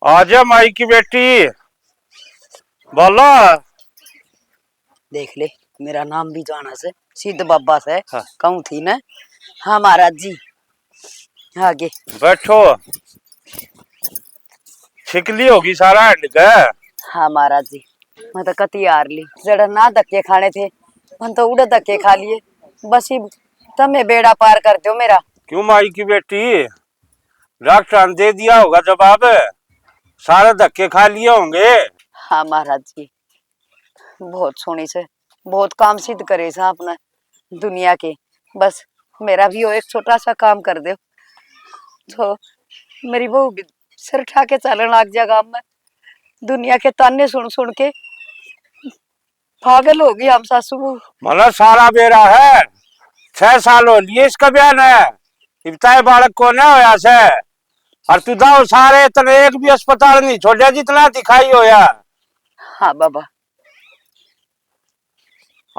आजा माई की बेटी बोलो।
देख ले, मेरा नाम भी जाना से सिद्ध बाबा से
हाँ।
कहूँ थी ना। हाँ महाराज जी आगे
बैठो, छिकली होगी सारा हंड का।
हाँ महाराज जी, मैं तो कती हार ली जरा ना धक्के खाने थे, मैं तो उड़े धक्के खा लिए। बस ही तमें बेड़ा पार कर दो मेरा।
क्यों माई की बेटी, डॉक्टर ने दे दिया होगा जवाब, सारे धक्के खा लिए होंगे।
हाँ महाराज जी, बहुत सोनी से बहुत काम सिद्ध करे सा अपना दुनिया के। बस मेरा भी वो एक छोटा सा काम कर दो तो मेरी बहू भी सिर उठा के चलने लग जाएगा। मैं दुनिया के ताने सुन सुन के पागल होगी हम सासू बहू।
मतलब सारा बेरा है, 6 साल हो लिए इसका बयान है, इतना बालक को ना होया से। और तू दाओ सारे तने एक भी अस्पताल नहीं छोड़ा जितना दिखाई होया।
हाँ बाबा।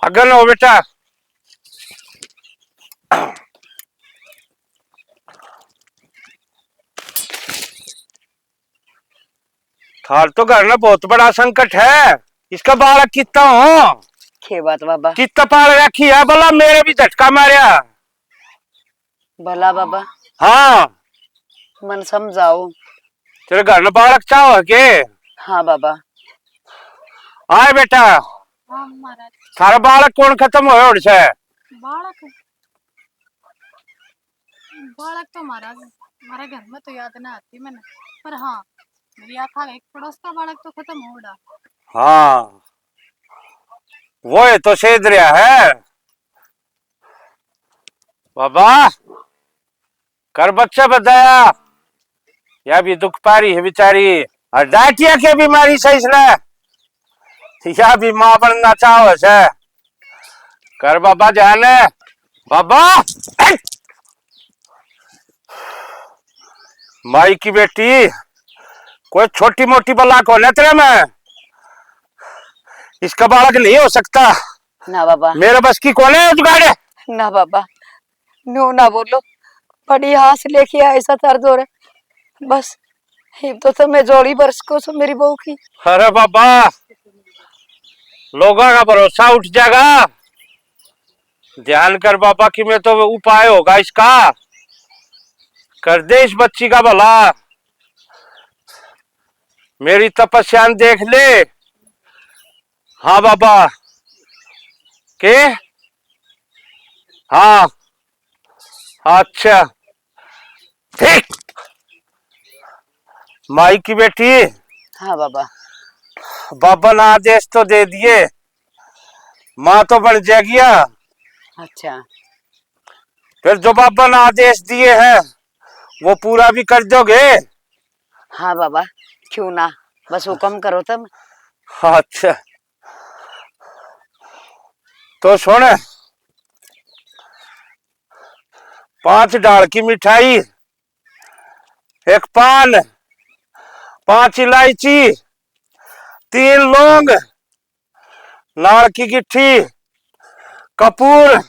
अगल हो बेटा। थार तो घर में बहुत बड़ा संकट है, इसका बालक कितना हो
के बात बाबा।
कितना पाल रखी है बोला, मेरे भी झटका मारिया।
भला बाबा।
हाँ
मन समझाओ।
तेरे घर में बालक चाहो के।
हाँ बाबा।
आए बेटा,
हाँ महाराज।
थारा बालक कौन खत्म हो से।
बालक बालक तो महाराज हमारे घर में तो याद ना आती मैंने, पर हाँ मेरी आँखा एक पड़ोस का बालक तो खत्म हो उड़ा।
हाँ वो है तो सेध रहा है बाबा। कर बच्चा बताया, या भी दुख पा रही है बेचारी, और डांटिया के बीमारी से इसने, या भी माँ बनना चाहो से। कर बाबा ध्यान है बाबा। माई की बेटी, कोई छोटी मोटी बला को न तेरे में, इसका बालक नहीं हो सकता।
ना बाबा।
मेरे बस की कौन है जुगाड़े।
ना बाबा, नो ना बोलो, बड़ी हाथ लेके आए ऐसा दर्द हो रहा। बस तो तुम्हें जोड़ी बरस को सो मेरी बहू की।
अरे बाबा, लोगों का भरोसा उठ जाएगा। ध्यान कर बाबा कि मैं तो उपाय होगा इसका, कर दे इस बच्ची का भला। मेरी तपस्या देख ले। हाँ बाबा के। हाँ अच्छा ठीक। माई की बेटी।
हाँ बाबा।
बाबा ने आदेश तो दे दिए, माँ तो बन जाएगी।
अच्छा।
फिर जो बाबा ने आदेश दिए हैं वो पूरा भी कर दोगे।
हाँ बाबा, क्यों ना, बस हुक्म करो तुम।
अच्छा तो सुन, 5 डाल की मिठाई, 1 पान, 5 इलायची, 3 लौंग, नाड़ की गिट्ठी, कपूर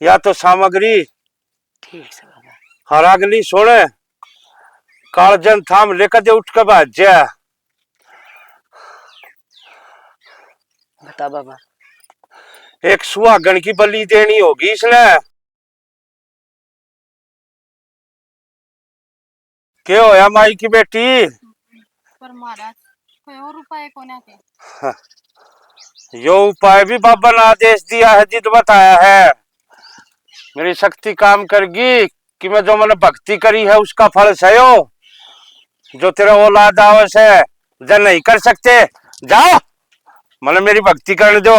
या तो सामग्री।
ठीक है बाबा।
हर अगली सुन, कालजन थाम लेकर दे उठ कर भाज जा।
बता बाबा।
एक सुहागन की बलि देनी होगी इसने। क्या होया माई की बेटी?
पर महाराज कोई और उपाय को ना के।
यो उपाय भी बाबा ने आदेश दिया है, जिद बताया है। मेरी शक्ति काम करगी कि मैं जो मैंने भक्ति करी है उसका फल सयो। जो तेरा औलाद आवश है जो नहीं कर सकते, जाओ मैंने मेरी भक्ति करने दो।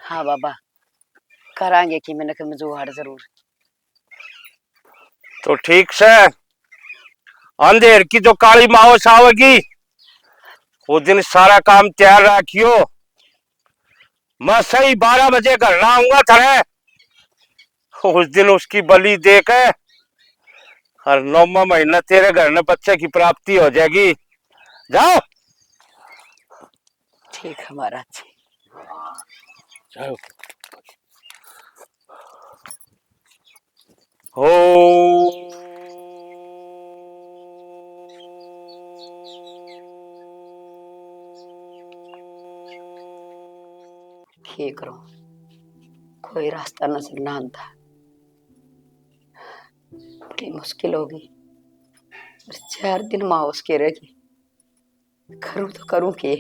हाँ बाबा, करांगे कि मैंने कम जुगाड़ जरूर।
तो ठीक से अंधेर की जो काली मावस आवेगी वो दिन सारा काम तैयार रखियो। मैं सही 12 बजे घर ना आऊंगा थारे। उस दिन उसकी बलि दे के हर 9वां महीना तेरे घर में बच्चे की प्राप्ति हो जाएगी। जाओ।
ठीक है महाराज।
जाओ। हो
ठीक करो, कोई रास्ता नजर ना आता। बड़ी मुश्किल होगी। 4 दिन माँ उसके रहेगी। करूँ तो करूँ के?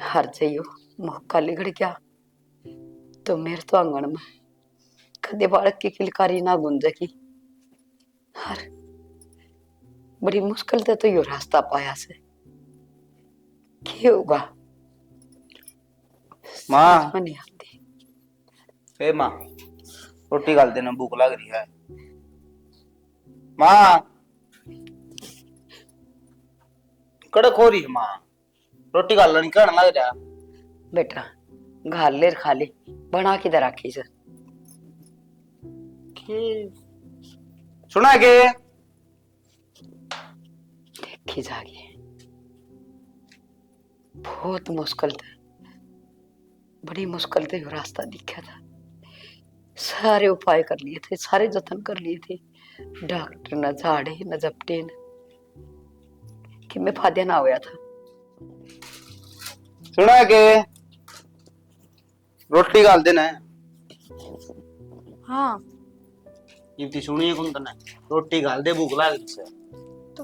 हार जाइयो मौका लिगड़ गया तो मेरे तो आंगन में कदे बालक की किलकारी ना गूंजेगी। हर बड़ी मुश्किल से तो यो रास्ता पाया से। क्या होगा
माँ,
समझ में नहीं आती।
ए माँ, रोटी डाल देना, भूख लग रही है। माँ, कड़क हो रही है माँ, रोटी डालना नहीं कहना लग रहा।
बेटा घाल ले खा ले, बना किधर रखी से?
सुना के
देखी जागी। बहुत मुश्किल था, बड़ी मुश्किल से वो रास्ता दिखा था। सारे उपाय कर लिए थे, सारे जतन कर लिए थे। डॉक्टर न झाड़े न झपटे न कि मैं फायदा ना होया था।
सुना के रोटी डाल देना है।
हाँ
इतनी सुनिए कौन तने रोटी डाल दे, भूख लग रही है।
तो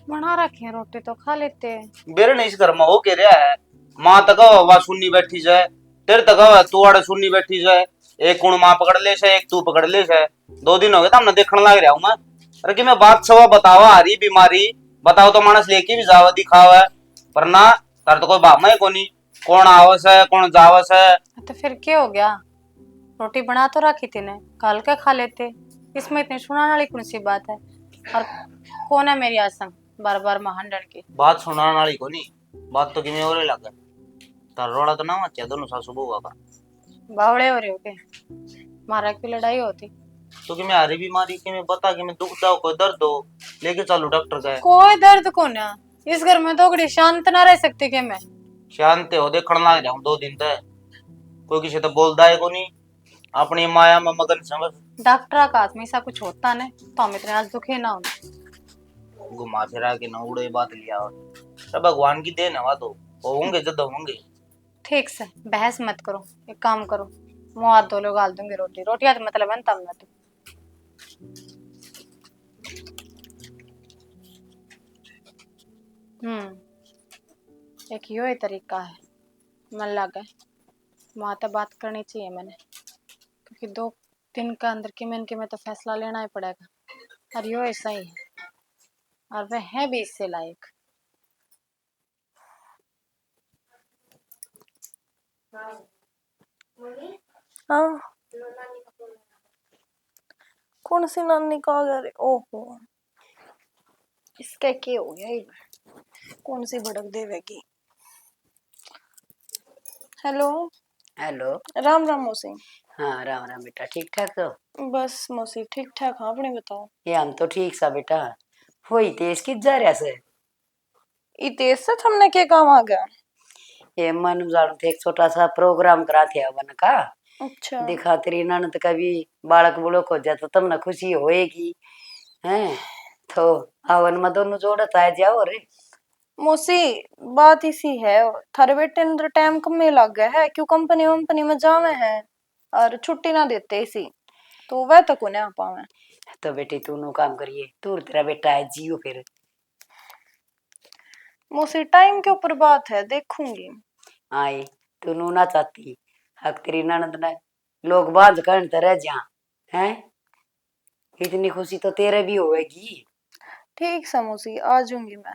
बना रखे हैं, रोटी तो खा लेते हैं।
बेरे नहीं इस घर में हो के रहा है। माँ तक वा सुननी बैठी जाए, तेरे तक तू आड़े सुननी बैठी जाए। एक कुण माँ पकड़ ले से, एक तू पकड़ ले से। 2 दिन हो गए हमने देखने लग रहा हूँ मैं। अरे कि मैं बात सवा बतावा आ रही बीमारी बताओ तो मानस लेके भी जावा दिखावा है, पर ना तार तो कोई बाप में कोनी। कौन आवस है कौन जावस है।
तो फिर क्या हो गया? रोटी बना तो रखी थी ने, काल के खा लेते। इसमें इतनी सुनाने वाली कौन सी बात है? और कौन है मेरी आसंग बार बार महान डर के?
बात सुनाने वाली कोनी, बात तो किमें और लगे। तार रोड़ा तो ना मचे दोनों सासू बहू का।
बावड़े हो रहे हो के? मारा की लड़ाई होती
तो कि मैं हरी बीमारी कि मैं बता कि मैं दुख जाओ कोई दर्द हो लेके चालू डॉक्टर का।
कोई दर्द को ना, इस घर में तो घड़ी शांत ना रह सकती के मैं।
शांत हो देखने लग रहा हूँ 2 दिन तक। कोई किसी तो बोलता है को नहीं, अपनी माया में मगन समझ।
डॉक्टर का आदमी सा कुछ होता ने तो हम इतने आज दुखी ना हो।
घुमा फिरा के ना उड़े बात लिया सब भगवान की देन है। तो होंगे जद होंगे।
ठीक से बहस मत करो, एक काम करो, मुंह हाथ धो लो, गाल दूंगी रोटी। रोटी हाथ मतलब है तब ना तू। एक यो ही तरीका है, मन लगा वहां तक बात करनी चाहिए मैंने, क्योंकि 2 दिन का अंदर के में तो फैसला लेना ही पड़ेगा। और यो ऐसा ही है, और वह है भी इससे लायक।
हाँ कौन सी नानी का घर? ओहो इसका क्या हो गया? कौन सी भड़क देवेगी? Hello
hello.
राम राम मौसी।
हाँ राम राम बेटा, ठीक ठाक तो?
बस मौसी ठीक ठाक। हाँ अपने बताओ।
ये हम तो ठीक सा बेटा। वही तेज की जा रहा से।
इतेश से हमने क्या काम आ गया?
ये मन जान थे एक छोटा सा प्रोग्राम करा थे अपन का।
अच्छा
दिखा तेरी ननद का भी बालक बुलक हो जाए तो तुमने खुशी होएगी हैं। तो हवन में दोनों जोड़त आ जाओ रे।
मौसी बात इसी है, थारे बेटे ने तो टाइम कम में लग गया है, क्यों कंपनी वंपनी में जावे है और छुट्टी ना देते इसी, तो वह तो को आ पावे।
तो बेटी तू नो काम करिए, तू तेरा बेटा है जियो फिर।
मौसी टाइम के ऊपर बात है, देखूंगी।
आए तू नो ना चाहती, हक तेरी ननद ने लोग बांध कर रह जा हैं, इतनी खुशी तो तेरे भी होएगी।
ठीक से मौसी, आ जाऊंगी मैं।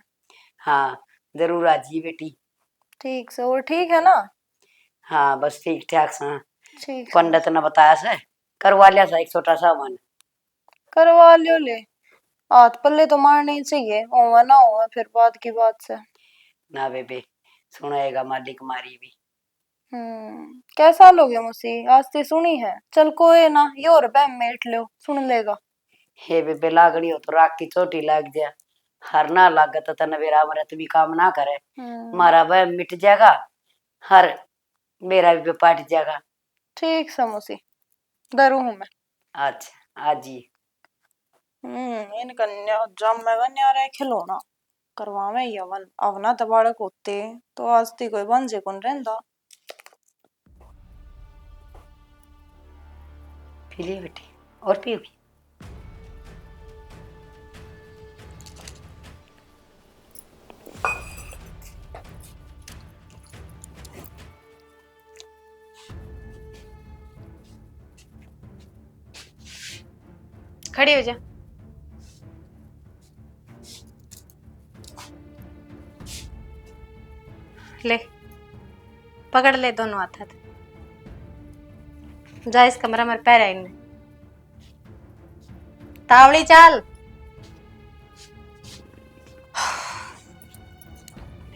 हाँ जरूर आ जी बेटी।
ठीक से, और ठीक है ना?
हाँ बस ठीक ठाक सा।
ठीक से
पंडित ने बताया से करवा लिया सा एक छोटा सा मन।
करवा लियो ले, हाथ पल्ले तो मारने ही चाहिए, होवा ना होवा फिर बाद की बात से।
ना बेबे सुनाएगा मालिक मारी भी।
कैसा लोगे मौसी, आज ते सुनी है, चल कोई ना, ये और बहम मेट लो, सुन लेगा।
हे बेबे लागड़ी हो तो राख की चोटी लाग जा, हर ना लागत तो नवेरा मरत भी काम ना करे, मारा वह मिट जाएगा, हर मेरा भी पाट जाएगा।
ठीक से मौसी, डरू हूं मैं।
अच्छा आजी।
इन कन्या जम में कन्या रहे खिलौना करवावे यवन, अब ना तो बालक होते तो आज ती कोई बंजे कौन रहंदा।
पी लिए बेटी और पियोगी?
खड़ी हो जा। ले पकड़ ले दोनों हाथ, जा इस कमरा में पैर है इनमें, तावड़ी चाल।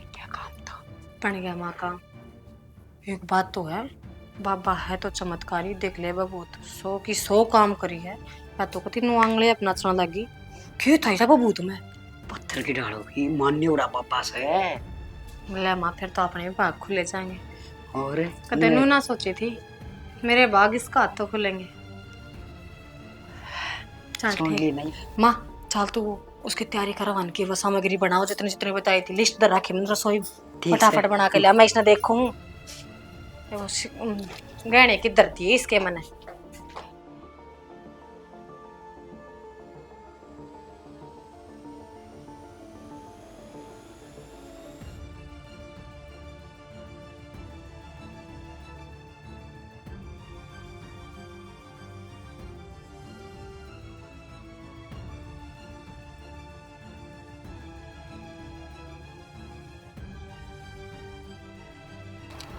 क्या काम था, बन गया माँ का। एक बात तो है, बाबा है तो चमत्कारी, देख ले बहुत 100 की 100 काम करी है। मैं तो कती नु आंगले अपना चना लगी, क्यों था सब भूत में
पत्थर की डालोगी मान्य उड़ा पापा से।
ले माँ, फिर तो अपने भी भाग खुले जाएंगे।
और
कते नू ना सोची थी मेरे बाग इसका हाथ तो खुलेंगे। चल
सुन ली नहीं
माँ, चल तू उसकी तैयारी करवाने की, वो सामग्री बनाओ जितनी जितनी बताई थी, लिस्ट दर रखी मैंने, रसोई फटाफट बना के लिया, मैं इसने देखूं गहने की धरती है इसके मन।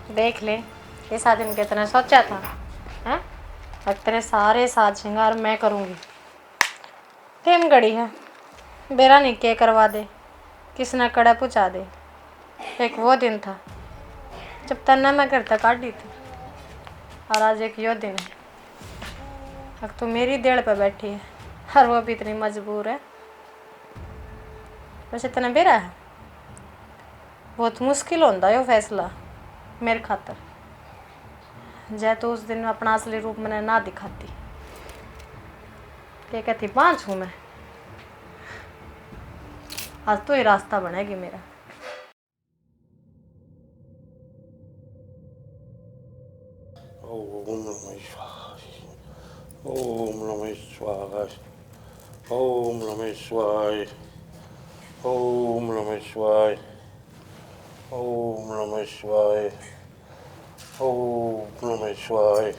देख ले ये शादी के इतना सोचा था हैं, और तेरे सारे साज श्रृंगार मैं करूँगी। टेम गड़ी है, बेरा नहीं के करवा दे, किसने कड़ा पूछा दे। एक वो दिन था जब तन्ना मैं घर तक काटी थी, और आज एक यो दिन है अब तो मेरी देड़ पे बैठी है, और वो भी इतनी मजबूर है। वैसे इतना बेरा है, बहुत मुश्किल होता है वो फैसला मेरे खातर। जय तो उस दिन अपना असली रूप मैंने ना दिखाती, क्या कहती 5 हूँ मैं, आज तो ये रास्ता बनेगी मेरा।
ओम नमः शिवाय, ओम नमः शिवाय, ओम नमः शिवाय, ओम नमः शिवाय, ओम नमः शिवाय, ओम नमः शिवाय।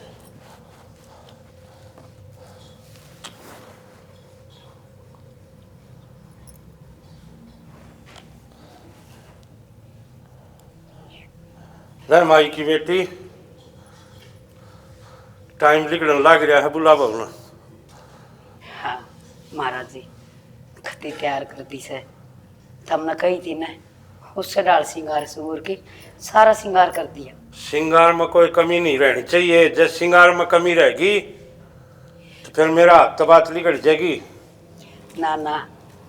रे माई की बेटी, टाइम लिखने लग रहा है, बुला बोलना।
हाँ महाराज जी खती तैयार कर दी से, तमने कही थी ना उससे डाल सिंगार सूर की, सारा सिंगार कर दिया।
सिंगार में कोई कमी नहीं रहनी चाहिए, जब सिंगार में कमी रहेगी तो फिर मेरा हाथ बात निकल जाएगी।
ना ना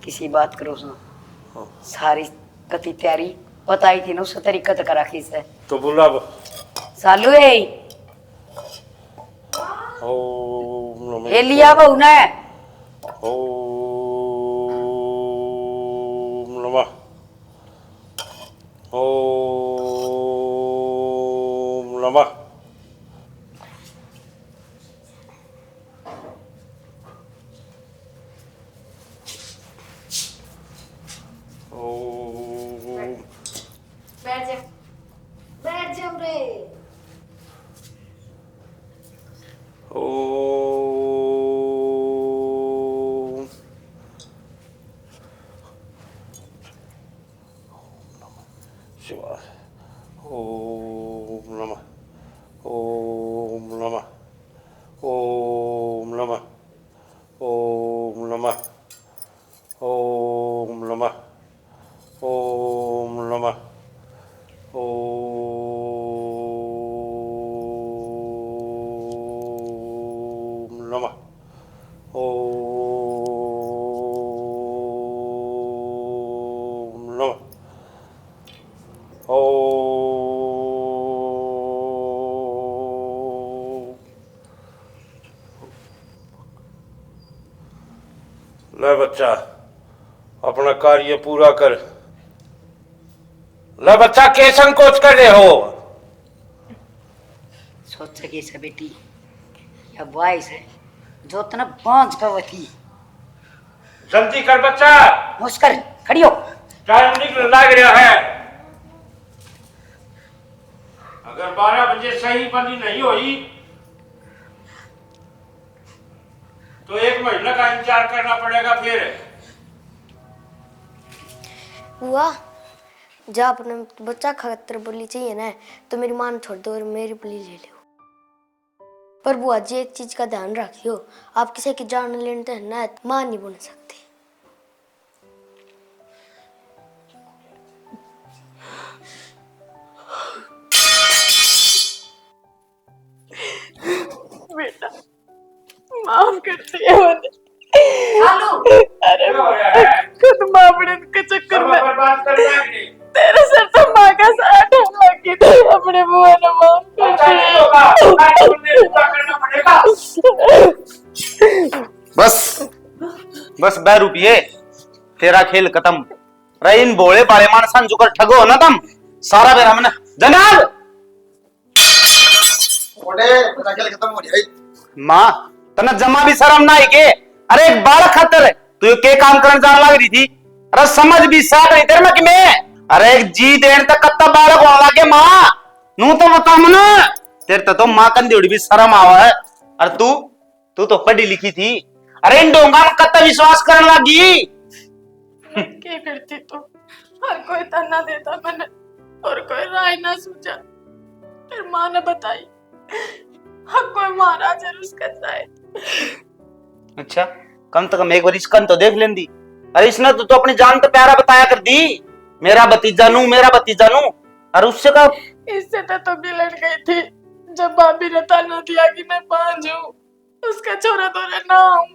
किसी बात करो सो, सारी कती तैयारी बताई थी ना उससे तरीका तो करा खी से।
तो बुला
सालू है
ओम नमः
ये लिया बहु ना,
ओम नमः ओम नमः, ओम नमः, ओम नमः, ओम नमः, ओम नमः, ओम नमः, ओम नमः, ओम नमः, ओम। ले बच्चा, अपना कार्य पूरा कर। ले बच्चा, क्या संकोच कर रहे हो?
सोच सके से बेटी या वाइस है जो तना बांझ कवती
जल्दी कर बच्चा,
मुस्कर खड़ी हो।
टाइम निकल लग रहा है। अगर 12 बजे सही बंदी नहीं हुई तो 1 महीने का इंतजार करना पड़ेगा फिर।
हुआ जा अपने बच्चा खातर बोली चाहिए ना, तो मेरी मां छोड़ दो और मेरी बोली ले लो। पर बुआ जी एक चीज का ध्यान रखियो, आप किसी की जान लेते हैं ना, मां नहीं बन सकती।
बेटा माफ करती है मुझे। अरे खुद माँ बड़े के चक्कर में तेरे सर तो माँ का साथ लगी थी। अपने बुआ ने माफ
बस बस 2 रुपये, तेरा खेल खत्म। रही इन भोले पाले मानसान जुकर ठगो ना तुम सारा बेरा मैंने जनाब।
तेरा खेल खत्म हो गया।
माँ तना जमा भी शर्म ना आई के? अरे एक बालक खातर तू ये के काम करने जान लग रही थी? अरे समझ भी साथ नहीं तेरे में कि मैं, अरे एक जी देन तक कत्ता बालक होने लगे माँ नू तो बता मना। तेरे तो माँ कंदी उड़ी भी शर्म आवा है। अरे तू तू तो पढ़ी लिखी थी। अरे इन डोंगा में कत्ता विश्वास करने लगी।
क्या करती तो हर कोई ताना देता मैंने और कोई राय ना सूझा। फिर माँ ने बताई हर कोई महाराज है उसका जाए।
अच्छा कम से कम एक बार इसकन तो देख लेंदी। अरे इसने तो अपनी जान तो प्यारा बताया कर दी, मेरा भतीजा नू मेरा भतीजा नू। अरे उससे का
इससे तो बिलड़ गई थी जब भाभी ने ताना दिया कि मैं बांझ हूँ, उसका छोरा तो ना हूँ।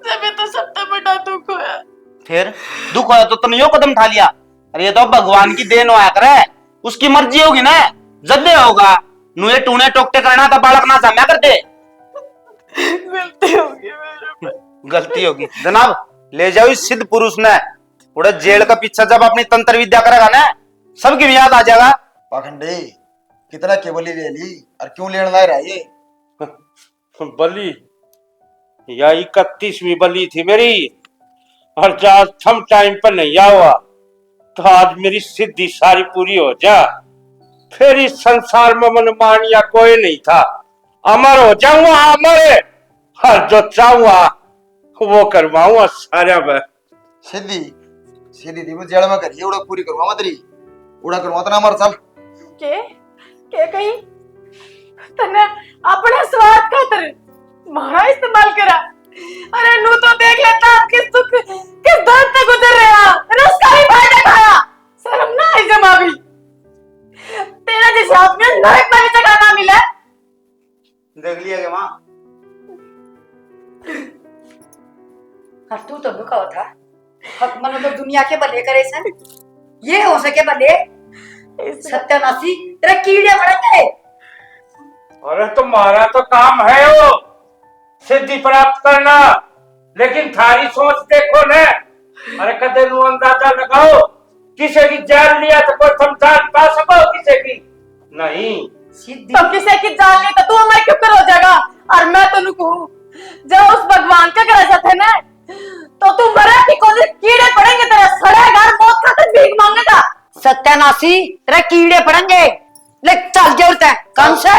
जब तो सबसे बड़ा दुख हुआ।
फिर दुख होया तो तुमने यो कदम उठा लिया। अरे ये तो भगवान की देन होया करे, उसकी मर्जी होगी ना, जद्दे होगा नुए टूने टोकते करना था बालक ना जम्या करते।
गलती होगी मेरे पे।
गलती होगी जनाब, ले जाओ इस सिद्ध पुरुष ने। थोड़ा जेल का पीछा जब अपनी तंत्र विद्या करेगा ना सबकी भी याद आ जाएगा।
पाखंडी कितना केवली ले ली और क्यों लेने ला रहा है ये?
बलि या 31वीं बलि थी मेरी, और जहां थम टाइम पर नहीं आवा तो आज मेरी सिद्धि सारी पूरी हो जा। फिर इस संसार में मनमान या कोई नहीं था, अमर हो जाऊंगा अमर। हर जो चाहूंगा वो करवाऊंगा सारा में।
सीधी सीधी थी वो जेल में करिए उड़ा पूरी करवा तेरी उड़ा करवा तना हमारा चल
के कहीं तने अपने स्वार्थ खातिर मारा इस्तेमाल करा। अरे नू तो देख लेता किस दुख किस दर्द से गुजर रहा और उसका भी फायदा खाया। शर्म ना आई जमा भी तेरा जिस आदमी में नरक में भी जगह ना मिले।
देख लिया क्या माँ?
और तू तो भूखा था हक मनो तो दुनिया के भले करे सन ये हो सके भले सत्यानाशी तेरे कीड़े पड़ेंगे।
अरे तुम्हारा तो काम है वो सिद्धि प्राप्त करना, लेकिन थारी सोच देखो न। अरे कदे नु अंदाजा लगाओ, किसी की जान लिया तो कोई तुम जान पा सको किसी की नहीं।
सिद्धि
तो किसी की जान ली तो तू हमारे क्यों कर हो जाएगा। और मैं तो नु कहूं जब उस भगवान का करा था ना तो तू मरे कि कोई कीड़े पड़ेंगे तेरे सड़ेगा और मौत खातिर भीख मांगेगा।
सत्यानाशी तेरे कीड़े पड़ेंगे। ले चल जरूरत है काम से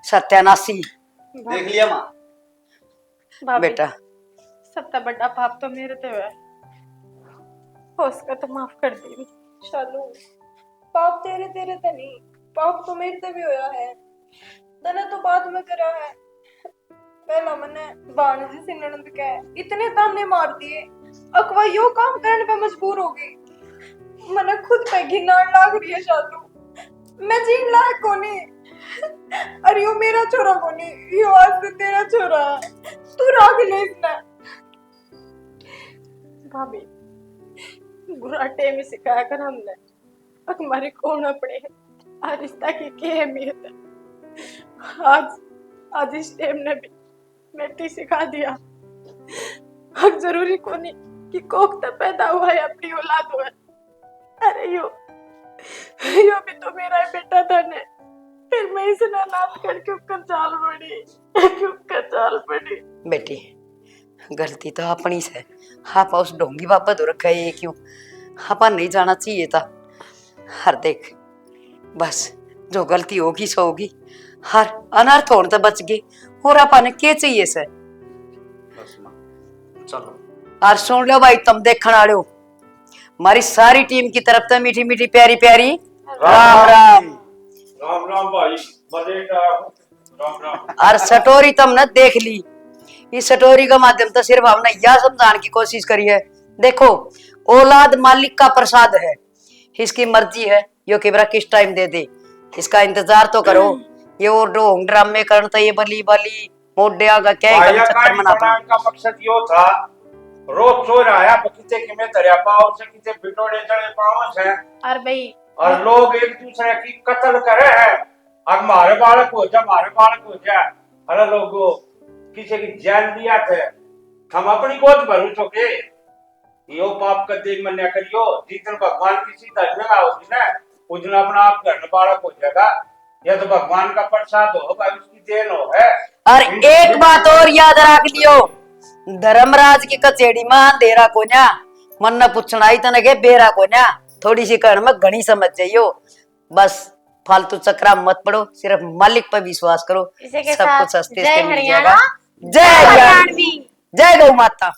सत्यानाशी।
देख लिया माँ?
बेटा
सबसे बड़ा पाप तो मेरे पे हुआ है, उसका तो माफ कर दी। शालू पाप तेरे तेरे ते नहीं, पाप तो मेरे ते भी होया है। तने तो बाद में करा है। पहला मैंने बाण जी से ननद के इतने ताने मार दिए, अकवा यो काम करने पे मजबूर हो गई। मैंने खुद पे घिनाण लाग रही है शालू, मैं जीन लायक कोनी। अरे यो मेरा छोरा कोनी, यो आज से तेरा छोरा। तू राग ले इसने। भाभी बुरा टेम सिखाया कर हमने, हमारे कौन अपने आज रिश्ता की अहमियत है। आज इस टेम ने भी मेटी सिखा दिया। हक जरूरी कोनी कि कोक तक पैदा हुआ है अपनी औलाद हुआ। अरे यो भी तो मेरा ही बेटा था ने, फिर मैं इसे नालात करके ऊपर चाल पड़ी।
बेटी गलती तो अपनी से, आपा उस ढोंगी बाबा तो रखा है क्यों, आपा नहीं जाना चाहिए था। हर देख बस जो गलती होगी सो होगी, हर अनर्थ होने तो बच गई, और आपा ने क्या चाहिए से।
बस माँ चलो।
और सुन लो भाई तुम देखने वाले हो, हमारी सारी टीम की तरफ से मीठी मीठी प्यारी प्यारी राम राम।
राम राम भाई, बजेगा राम राम।
और सटोरी तुमने देख ली, इस सटोरी का माध्यम तो सिर्फ हमने यह समझाने की कोशिश करी है, देखो औलाद मालिक का प्रसाद है, इसकी मर्जी है यो किबरा किस टाइम दे दे, इसका इंतजार तो करो। ये और ढोंग ड्रामे करना तो ये बली बली मोडिया का क्या ही चक्कर मनाता
का मकसद यो था, रोज सो रहा बगीचे के में दरिया पाव से किसे बिटोड़े चढ़े पाव से,
और भाई
और लोग एक दूसरे की कत्ल करे हैं। अब हमारे बालक हो जा, अरे लोगों किसी की जान दिया थे, हम अपनी गोद भरू चुके। यो पाप कदे मन्या करियो, जितन भगवान की सीता में होगी ना, उस दिन अपना आप घर बालक हो जाएगा। यह तो भगवान का प्रसाद हो भाई, उसकी देन हो है।
और एक बात और याद रख लियो, धर्मराज की कचेड़ी में अंधेरा को ना, मन न पूछना ही तने के बेरा को ना, थोड़ी सी कहने में घनी समझ जाइयो। बस फालतू चक्रा मत पड़ो, सिर्फ मालिक पर विश्वास करो,
इसी के
सब
साथ
कुछ सस्ते
जय
से मिल
हरियाणा,
जाएगा। जय हरियाणा, जय गौ माता।